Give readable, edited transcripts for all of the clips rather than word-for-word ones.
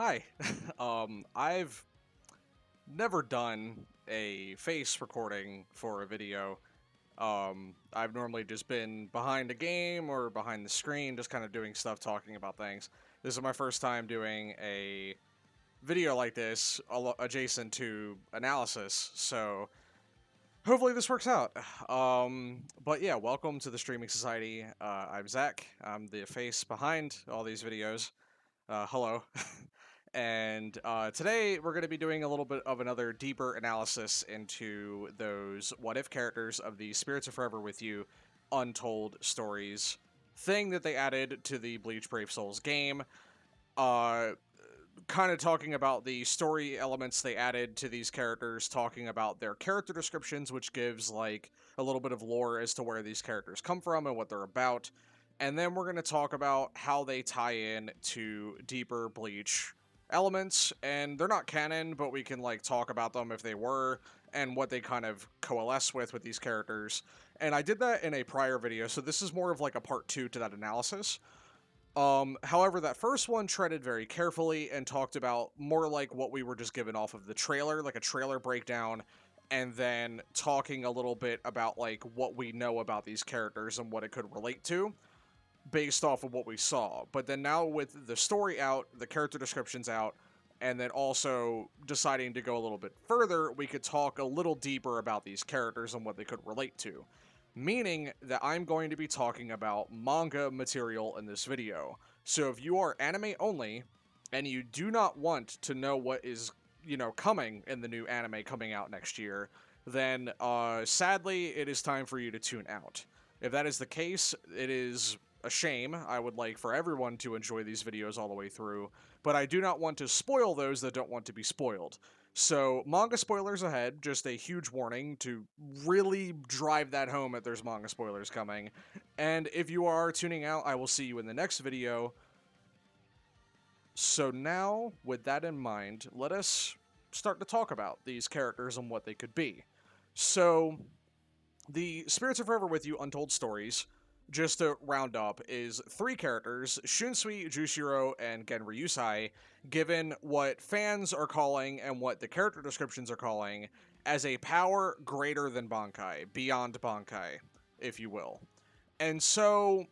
Hi. I've never done a face recording for a video. I've normally just been behind a game or behind the screen, just kind of doing stuff, talking about things. This is my first time doing a video like this, adjacent to analysis, so hopefully this works out. But yeah, welcome to the Streaming Society. I'm Zach. I'm the face behind all these videos. Hello. And today we're going to be doing a little bit of another deeper analysis into those what if characters of the Spirits of Forever with You Untold Stories thing that they added to the Bleach Brave Souls game. Uh, kind of talking about the story elements they added to these characters, talking about their character descriptions, which gives like a little bit of lore as to where these characters come from and what they're about. And then we're going to talk about how they tie in to deeper Bleach elements, and they're not canon, but we can like talk about them if they were, and what they kind of coalesce with these characters. And I did that in a prior video, so this is more of like a part 2 to that analysis. However, that first one treaded very carefully and talked about more like what we were just given off of the trailer, like a trailer breakdown, and then talking a little bit about like what we know about these characters and what it could relate to based off of what we saw. But then now with the story out, the character descriptions out, and then also deciding to go a little bit further, we could talk a little deeper about these characters and what they could relate to. Meaning that I'm going to be talking about manga material in this video. So if you are anime only, and you do not want to know what is, coming in the new anime coming out next year, then sadly, it is time for you to tune out. If that is the case, it is a shame. I would like for everyone to enjoy these videos all the way through, but I do not want to spoil those that don't want to be spoiled. So, manga spoilers ahead, just a huge warning to really drive that home that there's manga spoilers coming. And if you are tuning out, I will see you in the next video. So now, with that in mind, let us start to talk about these characters and what they could be. So, the Spirits of Forever with You Untold Stories, just to round up, is 3 characters, Shunsui, Juchiro, and Genryusai, given what fans are calling and what the character descriptions are calling as a power greater than Bankai, beyond Bankai, if you will. And so,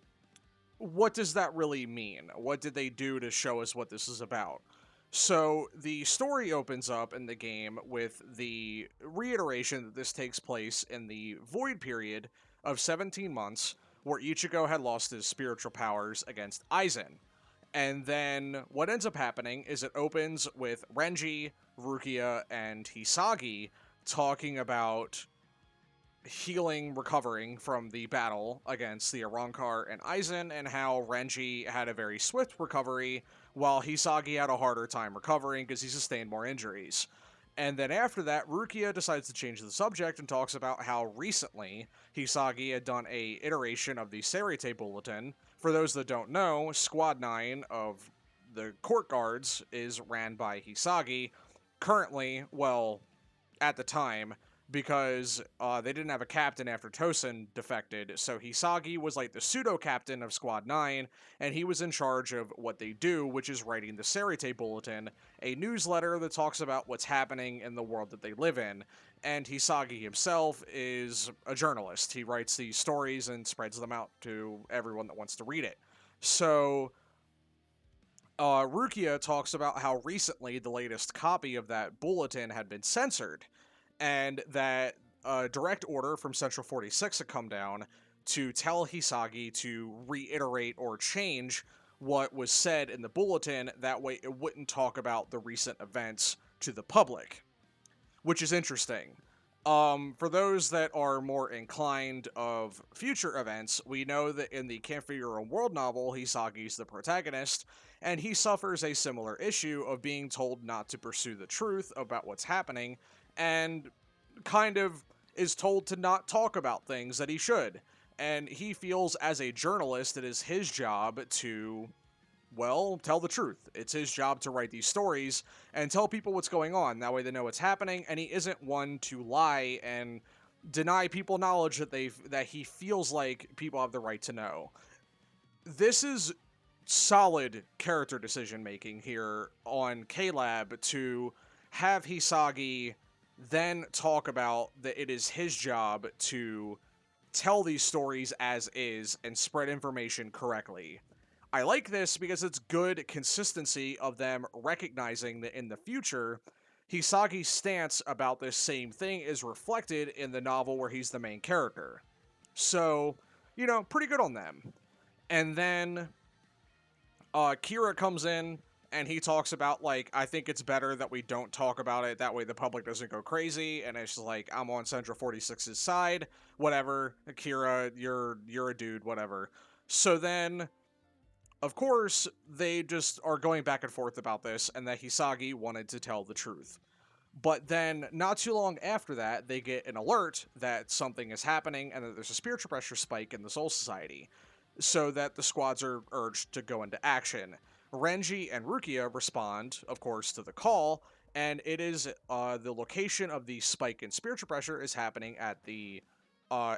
what does that really mean? What did they do to show us what this is about? So, the story opens up in the game with the reiteration that this takes place in the Void period of 17 months, where Ichigo had lost his spiritual powers against Aizen. And then what ends up happening is it opens with Renji, Rukia, and Hisagi talking about healing, recovering from the battle against the Arrancar and Aizen, and how Renji had a very swift recovery, while Hisagi had a harder time recovering because he sustained more injuries. And then after that, Rukia decides to change the subject and talks about how recently Hisagi had done a iteration of the Serite Bulletin. For those that don't know, Squad 9 of the court guards is ran by Hisagi. Currently, well, at the time, because they didn't have a captain after Tosin defected, so Hisagi was like the pseudo-captain of Squad 9, and he was in charge of what they do, which is writing the Serite Bulletin, a newsletter that talks about what's happening in the world that they live in. And Hisagi himself is a journalist. He writes these stories and spreads them out to everyone that wants to read it. So Rukia talks about how recently the latest copy of that bulletin had been censored, and that a direct order from Central 46 had come down to tell Hisagi to reiterate or change what was said in the bulletin. That way it wouldn't talk about the recent events to the public, which is interesting. For those that are more inclined of future events, we know that in the Can't Figure Your Own World novel, Hisagi's the protagonist, and he suffers a similar issue of being told not to pursue the truth about what's happening, and kind of is told to not talk about things that he should. And he feels as a journalist it is his job to, well, tell the truth. It's his job to write these stories and tell people what's going on. That way they know what's happening, and he isn't one to lie and deny people knowledge that he feels like people have the right to know. This is solid character decision making here on KLAB to have Hisagi then talk about that it is his job to tell these stories as is and spread information correctly. I like this because it's good consistency of them recognizing that in the future, Hisagi's stance about this same thing is reflected in the novel where he's the main character. So, pretty good on them. And then Kira comes in and he talks about, like, I think it's better that we don't talk about it. That way the public doesn't go crazy. And it's just like, I'm on Central 46's side. Whatever. Kira, you're a dude, whatever. So then, of course, they just are going back and forth about this and that Hisagi wanted to tell the truth. But then, not too long after that, they get an alert that something is happening and that there's a spiritual pressure spike in the Soul Society, so that the squads are urged to go into action. Renji and Rukia respond, of course, to the call, and it is the location of the spike in spiritual pressure is happening at the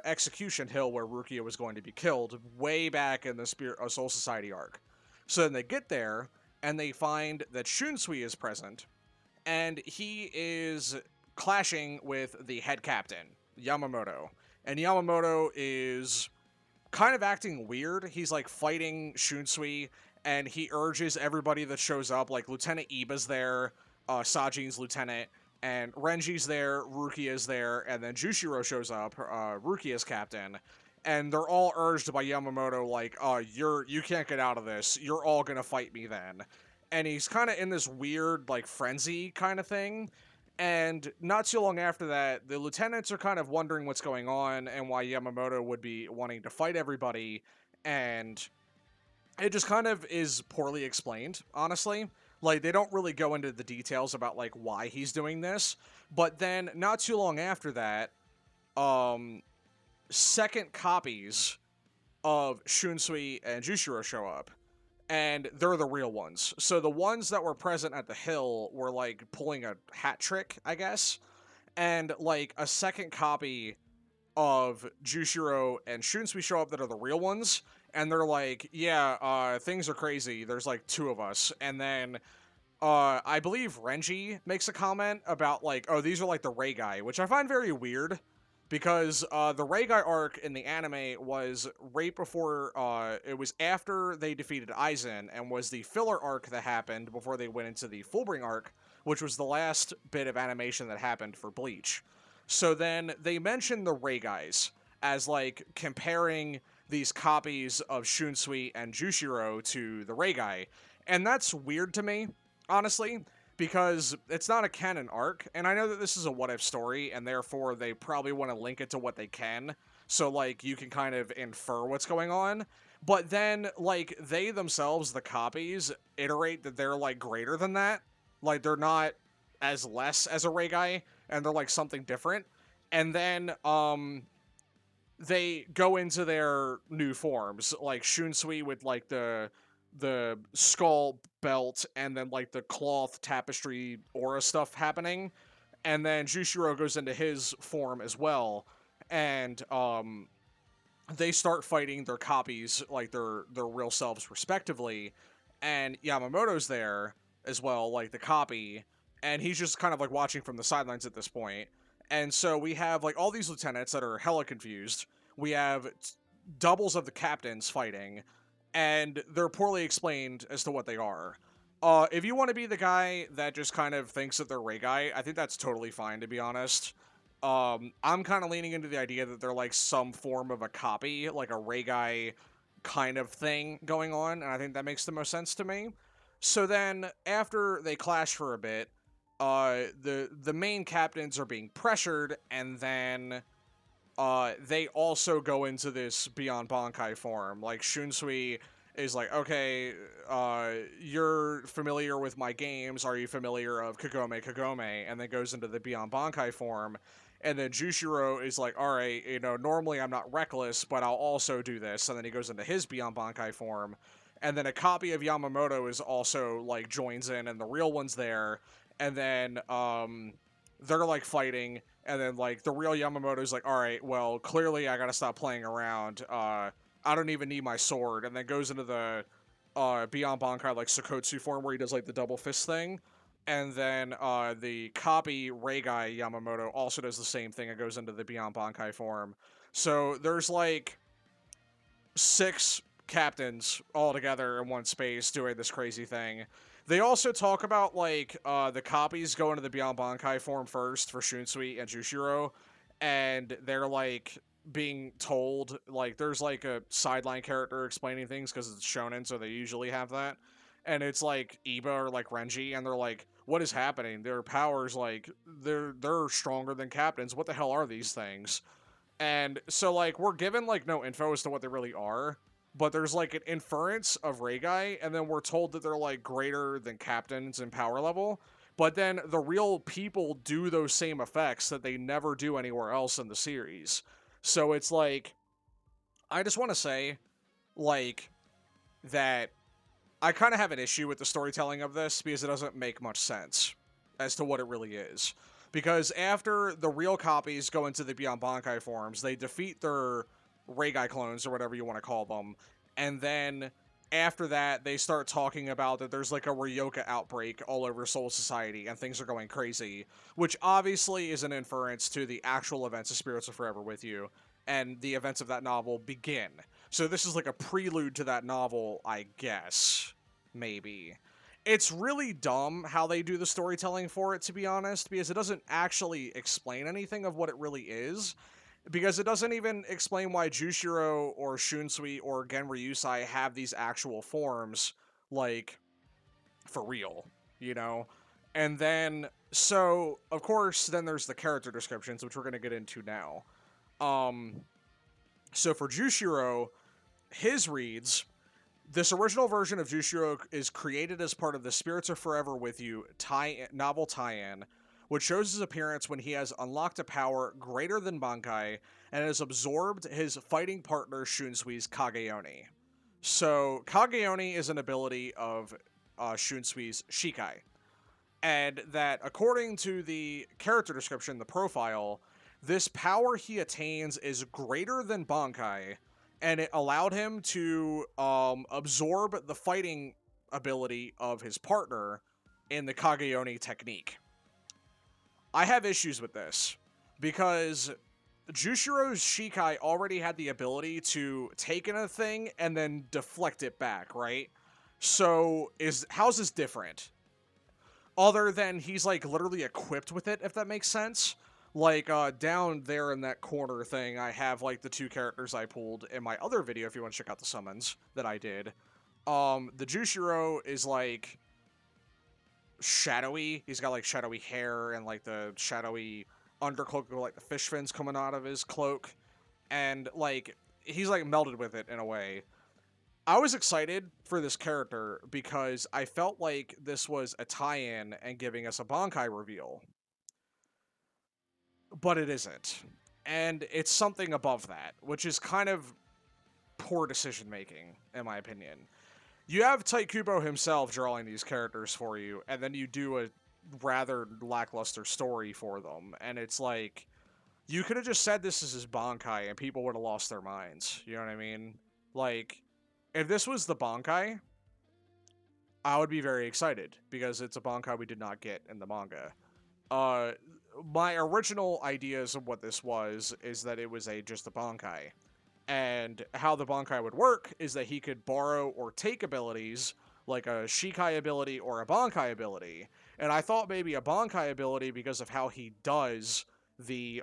Execution Hill where Rukia was going to be killed way back in the Soul Society arc. So then they get there, and they find that Shunsui is present, and he is clashing with the head captain, Yamamoto. And Yamamoto is kind of acting weird. He's like fighting Shunsui, and he urges everybody that shows up, like Lieutenant Iba's there, Sajin's lieutenant, and Renji's there, Rukia's there, and then Juchiro shows up, Rukia's captain, and they're all urged by Yamamoto, like, you can't get out of this, you're all gonna fight me then. And he's kind of in this weird, like, frenzy kind of thing. And not too long after that, the lieutenants are kind of wondering what's going on and why Yamamoto would be wanting to fight everybody. And it just kind of is poorly explained, honestly. Like, they don't really go into the details about, like, why he's doing this. But then, not too long after that, second copies of Shunsui and Juchiro show up. And they're the real ones. So the ones that were present at the hill were, like, pulling a hat trick, I guess. And, like, a second copy of Juchiro and Shunsui show up that are the real ones. And they're like, yeah, things are crazy. There's, like, two of us. And then, I believe Renji makes a comment about, like, oh, these are, like, the Rei Guy, which I find very weird. Because the Rei Guy arc in the anime was right before, it was after they defeated Aizen, and was the filler arc that happened before they went into the Fullbring arc, which was the last bit of animation that happened for Bleach. So then they mentioned the Rei Guys as, like, comparing these copies of Shunsui and Juchiro to the Rei Guy. And that's weird to me, honestly, because it's not a canon arc, and I know that this is a what-if story, and therefore they probably want to link it to what they can, so, like, you can kind of infer what's going on, but then, like, they themselves, the copies, iterate that they're, like, greater than that, like, they're not as less as a Rei Guy, and they're, like, something different, and then, they go into their new forms, like, Shunsui with, like, the skull belt and then, like, the cloth tapestry aura stuff happening, and then Juchiro goes into his form as well, and they start fighting their copies, like their real selves respectively, and Yamamoto's there as well, like the copy, and he's just kind of like watching from the sidelines at this point. And so we have, like, all these lieutenants that are hella confused. We have doubles of the captains fighting, and they're poorly explained as to what they are. If you want to be the guy that just kind of thinks that they're Rei Guy, I think that's totally fine, to be honest. I'm kind of leaning into the idea that they're, like, some form of a copy, like a Rei Guy kind of thing going on, and I think that makes the most sense to me. So then, after they clash for a bit, the main captains are being pressured, and then they also go into this Beyond Bankai form. Like, Shunsui is like, okay, you're familiar with my games, are you familiar of Kagome? And then goes into the Beyond Bankai form. And then Juchiro is like, alright, normally I'm not reckless, but I'll also do this. And then he goes into his Beyond Bankai form. And then a copy of Yamamoto is also, like, joins in, and the real one's there. And then, they're, like, fighting, and then, like, the real Yamamoto's like, alright, well, clearly I gotta stop playing around, I don't even need my sword, and then goes into the Beyond Bankai, like, Sakotsu form, where he does, like, the double fist thing. And then the copy Reigai Yamamoto also does the same thing. It goes into the Beyond Bankai form. So there's, like, 6 captains all together in one space doing this crazy thing. They also talk about, like, the copies go into the Beyond Bankai form first for Shunsui and Juchiro, and they're, like, being told, like, there's, like, a sideline character explaining things because it's shonen, so they usually have that. And it's, like, Iba or, like, Renji, and they're like, what is happening? Their powers, like, they're stronger than captains. What the hell are these things? And so, like, we're given, like, no info as to what they really are, but there's, like, an inference of Reigai, and then we're told that they're, like, greater than captains in power level, but then the real people do those same effects that they never do anywhere else in the series. So it's, like, I just want to say, like, that I kind of have an issue with the storytelling of this because it doesn't make much sense as to what it really is. Because after the real copies go into the Beyond Bankai forms, they defeat their Reigai clones, or whatever you want to call them, and then after that, they start talking about that there's, like, a Ryoka outbreak all over Soul Society, and things are going crazy, which obviously is an inference to the actual events of Spirits of Forever With You, and the events of that novel begin. So this is like a prelude to that novel, I guess. Maybe. It's really dumb how they do the storytelling for it, to be honest, because it doesn't actually explain anything of what it really is. Because it doesn't even explain why Jushiro or Shunsui or Genryusai have these actual forms, like, for real, you know? And then, so, of course, then there's the character descriptions, which we're going to get into now. So for Jushiro, his reads, this original version of Jushiro is created as part of the Spirits Are Forever With You novel tie-in, which shows his appearance when he has unlocked a power greater than Bankai and has absorbed his fighting partner Shunsui's Kageoni. So Kageoni is an ability of Shunsui's Shikai, and that according to the character description, the profile, this power he attains is greater than Bankai, and it allowed him to absorb the fighting ability of his partner in the Kageoni technique. I have issues with this, because Jushiro's Shikai already had the ability to take in a thing and then deflect it back, right? So, how's this different? Other than he's, like, literally equipped with it, if that makes sense. Like, down there in that corner thing, I have, like, the 2 characters I pulled in my other video, if you want to check out the summons that I did. The Jushiro is, like, shadowy. He's got, like, shadowy hair and, like, the shadowy undercloak with, like, the fish fins coming out of his cloak. And, like, he's, like, melded with it in a way. I was excited for this character because I felt like this was a tie-in and giving us a Bankai reveal. But it isn't. And it's something above that, which is kind of poor decision-making, in my opinion. You have Kubo himself drawing these characters for you, and then you do a rather lackluster story for them, and it's like, you could have just said this is his Bankai, and people would have lost their minds, you know what I mean? Like, if this was the Bankai, I would be very excited, because it's a Bankai we did not get in the manga. My original ideas of what this was is that it was just a Bankai. And how the Bankai would work is that he could borrow or take abilities, like a Shikai ability or a Bankai ability. And I thought maybe a Bankai ability because of how he does the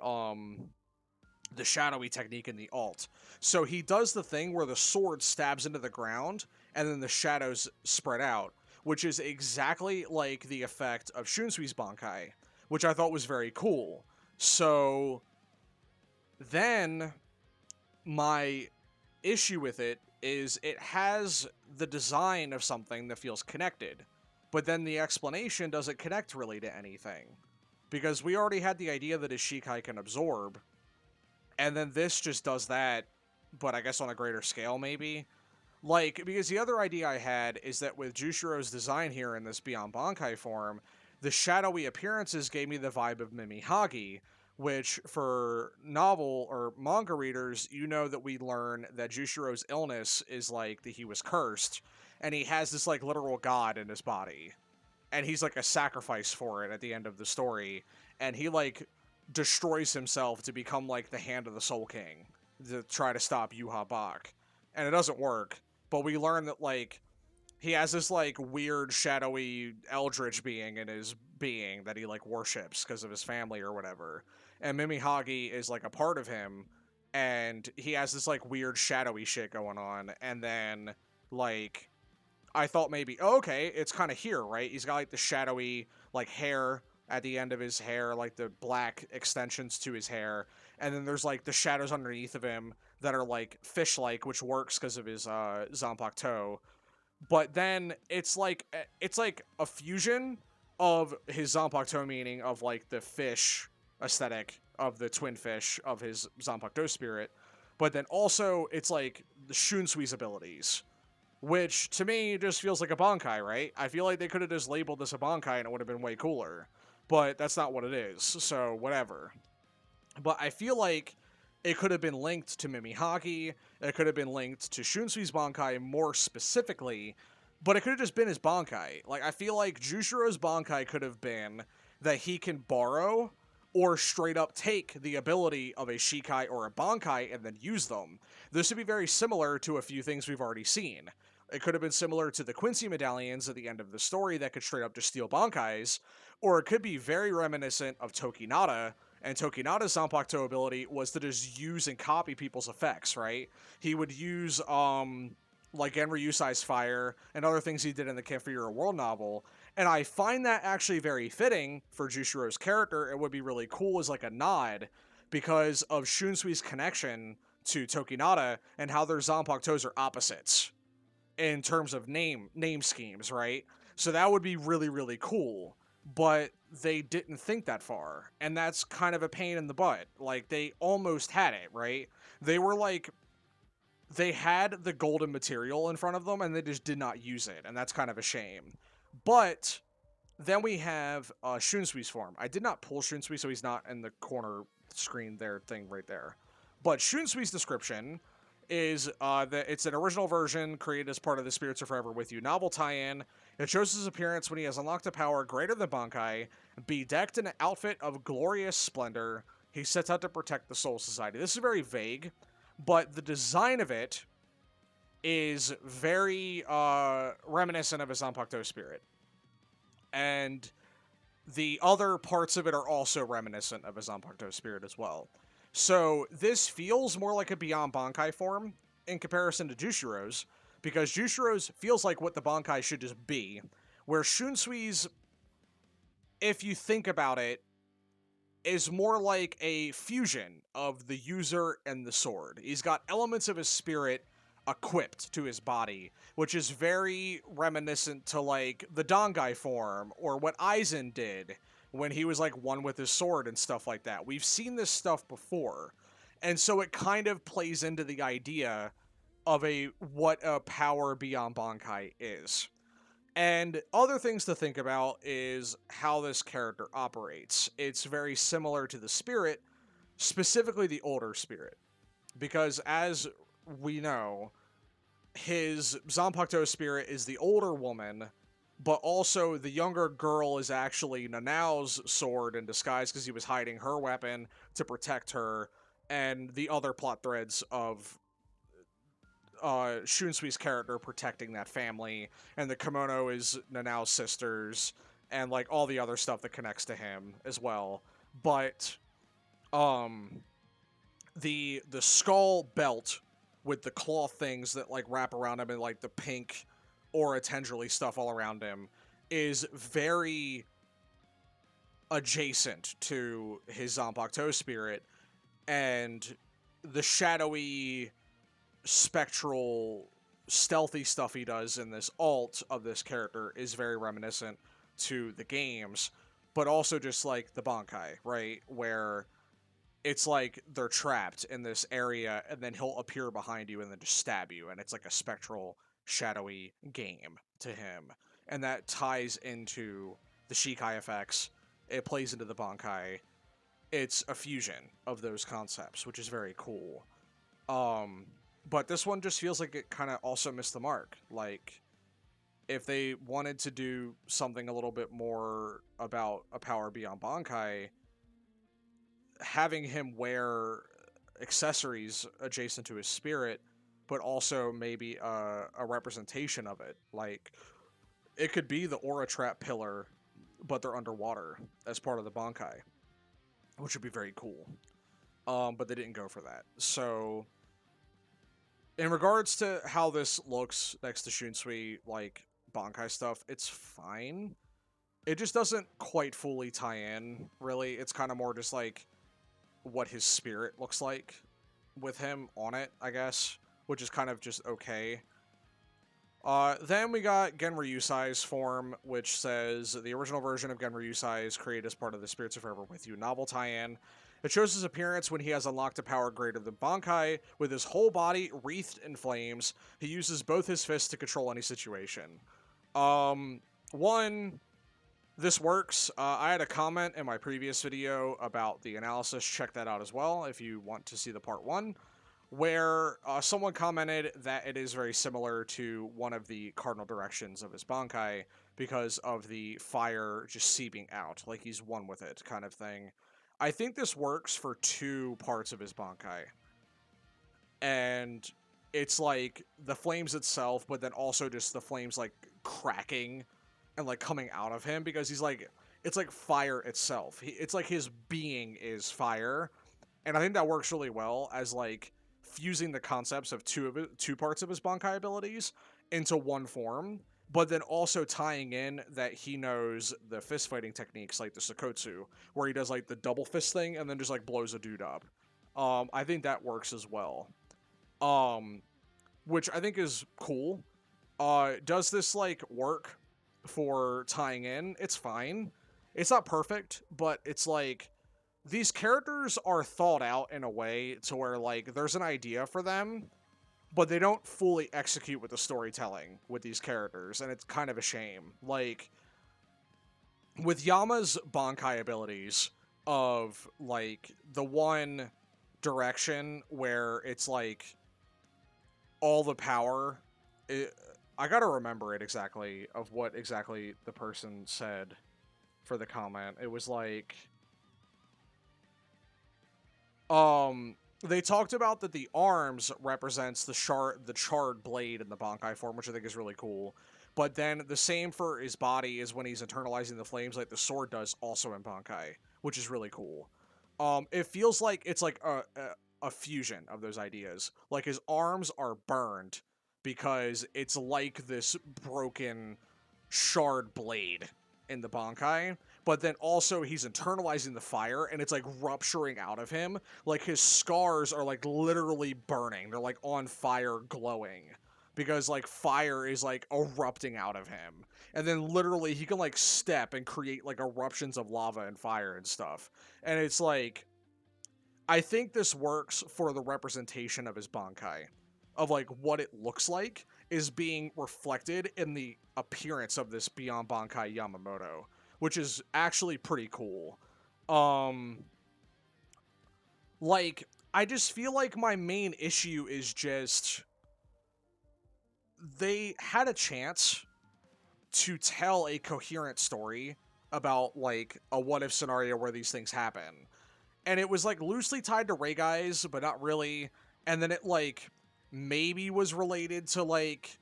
shadowy technique in the alt. So he does the thing where the sword stabs into the ground and then the shadows spread out, which is exactly like the effect of Shunsui's Bankai, which I thought was very cool. So then my issue with it is it has the design of something that feels connected, but then the explanation doesn't connect really to anything. Because we already had the idea that his Shikai can absorb, and then this just does that, but I guess on a greater scale, maybe? Like, because the other idea I had is that with Jushiro's design here in this Beyond Bankai form, the shadowy appearances gave me the vibe of Mimihagi, which, for novel or manga readers, you know that we learn that Jushiro's illness is like that he was cursed, and he has this like literal god in his body, and he's like a sacrifice for it at the end of the story, and he like destroys himself to become like the Hand of the Soul King to try to stop Yuha Bak, and it doesn't work. But we learn that like he has this like weird shadowy eldritch being in his being that he like worships because of his family or whatever, and Mimihagi is like a part of him, and he has this like weird shadowy shit going on, and then like I thought maybe, oh, okay, it's kind of here, right? He's got like the shadowy like hair at the end of his hair, like the black extensions to his hair, and then there's like the shadows underneath of him that are like fish-like, which works because of his Zanpakuto. But then it's like a fusion of his Zanpakuto meaning of like the fish aesthetic of the twin fish of his Zanpakuto spirit, but then also it's like the Shunsui's abilities, which to me just feels like a Bankai, right? I feel like they could have just labeled this a Bankai and it would have been way cooler, but that's not what it is, so whatever. But I feel like it could have been linked to Mimihagi, it could have been linked to Shunsui's Bankai more specifically, but it could have just been his Bankai. Like, I feel like Jushiro's Bankai could have been that he can borrow or straight up take the ability of a Shikai or a Bankai and then use them. This would be very similar to a few things we've already seen. It could have been similar to the Quincy medallions at the end of the story that could straight up just steal Bankais, or it could be very reminiscent of Tokinata, and Tokinata's Zanpakuto ability was to just use and copy people's effects, right? He would use, like Enryusai's fire and other things he did in the Kenfira World novel, and I find that actually very fitting for Jushiro's character. It would be really cool as like a nod, because of Shunsui's connection to Tokinata and how their Zanpakutos are opposites in terms of name schemes, right? So that would be really, really cool. But they didn't think that far, and that's kind of a pain in the butt. Like, they almost had it, right? They were like, they had the golden material in front of them, and they just did not use it, and that's kind of a shame. But then we have Shunsui's form. I did not pull Shunsui, so he's not in the corner screen there thing right there. But Shunsui's description is that it's an original version created as part of the Spirits Are Forever With You novel tie-in. It shows his appearance when he has unlocked a power greater than Bankai, bedecked in an outfit of glorious splendor. He sets out to protect the Soul Society. This is very vague, but the design of it is very reminiscent of his Zanpakuto spirit. And the other parts of it are also reminiscent of his Zanpakuto spirit as well. So this feels more like a Beyond Bankai form in comparison to Jushiro's, because Jushiro's feels like what the Bankai should just be, where Shunsui's, if you think about it, is more like a fusion of the user and the sword. He's got elements of his spirit equipped to his body, which is very reminiscent to like the Dangai form or what Aizen did when he was like one with his sword and stuff like that. We've seen this stuff before, and so it kind of plays into the idea of what a power beyond Bankai is. And other things to think about is how this character operates. It's very similar to the spirit, specifically the older spirit, because as we know, his Zanpakuto spirit is the older woman, but also the younger girl is actually Nanao's sword in disguise because he was hiding her weapon to protect her, and the other plot threads of Shunsui's character protecting that family, and the kimono is Nanao's sisters, and like all the other stuff that connects to him as well. But the skull belt with the cloth things that like wrap around him and like the pink aura tendrily stuff all around him is very adjacent to his Zanpakuto spirit, and the shadowy, spectral, stealthy stuff he does in this alt of this character is very reminiscent to the games, but also just like the Bankai, right? Where it's like they're trapped in this area and then he'll appear behind you and then just stab you, and it's like a spectral, shadowy game to him. And that ties into the Shikai effects. It plays into the Bankai. It's a fusion of those concepts, which is very cool. But this one just feels like it kind of also missed the mark. Like, if they wanted to do something a little bit more about a power beyond Bankai, having him wear accessories adjacent to his spirit, but also maybe a representation of it. Like, it could be the aura trap pillar, but they're underwater as part of the Bankai, which would be very cool. But they didn't go for that. So, in regards to how this looks next to Shunsui, like, Bankai stuff, it's fine. It just doesn't quite fully tie in, really. It's kind of more just, like, what his spirit looks like with him on it, I guess, which is kind of just okay. Then we got Genryu Yusai's form, which says, the original version of Genryu Yusai is created as part of the Spirits of Forever With You novel tie-in. It shows his appearance when he has unlocked a power greater than Bankai. With his whole body wreathed in flames, he uses both his fists to control any situation. This works. I had a comment in my previous video about the analysis. Check that out as well if you want to see the part 1, where someone commented that it is very similar to one of the cardinal directions of his Bankai because of the fire just seeping out, like he's one with it kind of thing. I think this works for 2 parts of his Bankai. And it's like the flames itself, but then also just the flames like cracking and like coming out of him, because he's like, it's like fire itself. It's like his being is fire. And I think that works really well as like fusing the concepts of two parts of his Bankai abilities into one form, but then also tying in that he knows the fist fighting techniques like the Sakotsu, where he does like the double fist thing and then just like blows a dude up. I think that works as well. Which I think is cool. Does this like work for tying in? It's fine. It's not perfect, but it's like, these characters are thought out in a way to where like there's an idea for them, but they don't fully execute with the storytelling with these characters, and it's kind of a shame. Like, with Yama's Bankai abilities of like the one direction where it's like all the power, I gotta remember it exactly of what exactly the person said for the comment. It was like, they talked about that the arms represents the charred blade in the Bankai form, which I think is really cool. But then the same for his body is when he's internalizing the flames, like the sword does, also in Bankai, which is really cool. It feels like it's like a fusion of those ideas. Like his arms are burned because it's like this broken shard blade in the Bankai, but then also he's internalizing the fire and it's like rupturing out of him. Like his scars are like literally burning. They're like on fire, glowing, because like fire is like erupting out of him. And then literally he can like step and create like eruptions of lava and fire and stuff. And it's like, I think this works for the representation of his Bankai, of like what it looks like is being reflected in the appearance of this Beyond Bankai Yamamoto, which is actually pretty cool. Like, I just feel like my main issue is just, they had a chance to tell a coherent story about like a what if scenario where these things happen. And it was like loosely tied to Ray Guys, but not really. And then it like maybe was related to like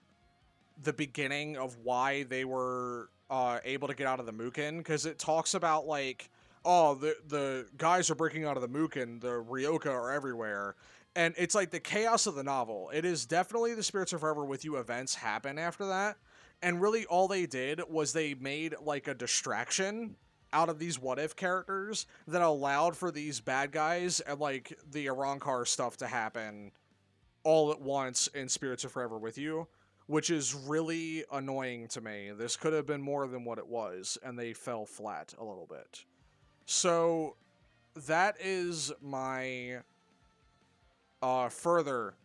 the beginning of why they were able to get out of the Mukin, because it talks about like, oh, the guys are breaking out of the Mukin, the Ryoka are everywhere, and it's like the chaos of the novel. It is definitely the Spirits of Forever With You events happen after that, and really all they did was they made like a distraction out of these what if characters that allowed for these bad guys and like the Arankar stuff to happen all at once in Spirits of Forever With You, which is really annoying to me. This could have been more than what it was, and they fell flat a little bit. So that is my further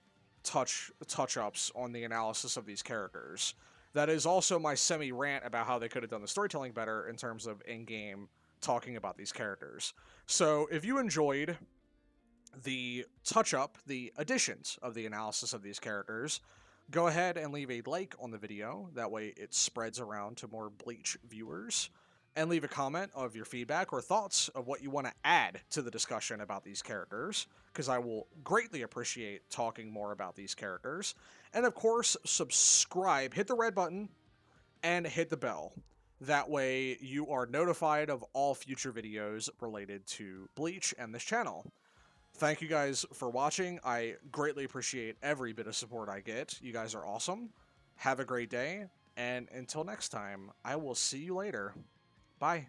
touch-ups on the analysis of these characters. That is also my semi-rant about how they could have done the storytelling better in terms of in-game talking about these characters. So if you enjoyed the touch-up, the additions of the analysis of these characters, Go ahead and leave a like on the video, that way it spreads around to more Bleach viewers. And leave a comment of your feedback or thoughts of what you want to add to the discussion about these characters, because I will greatly appreciate talking more about these characters. And of course, subscribe, hit the red button, and hit the bell. That way you are notified of all future videos related to Bleach and this channel. Thank you guys for watching. I greatly appreciate every bit of support I get. You guys are awesome. Have a great day, and until next time, I will see you later. Bye.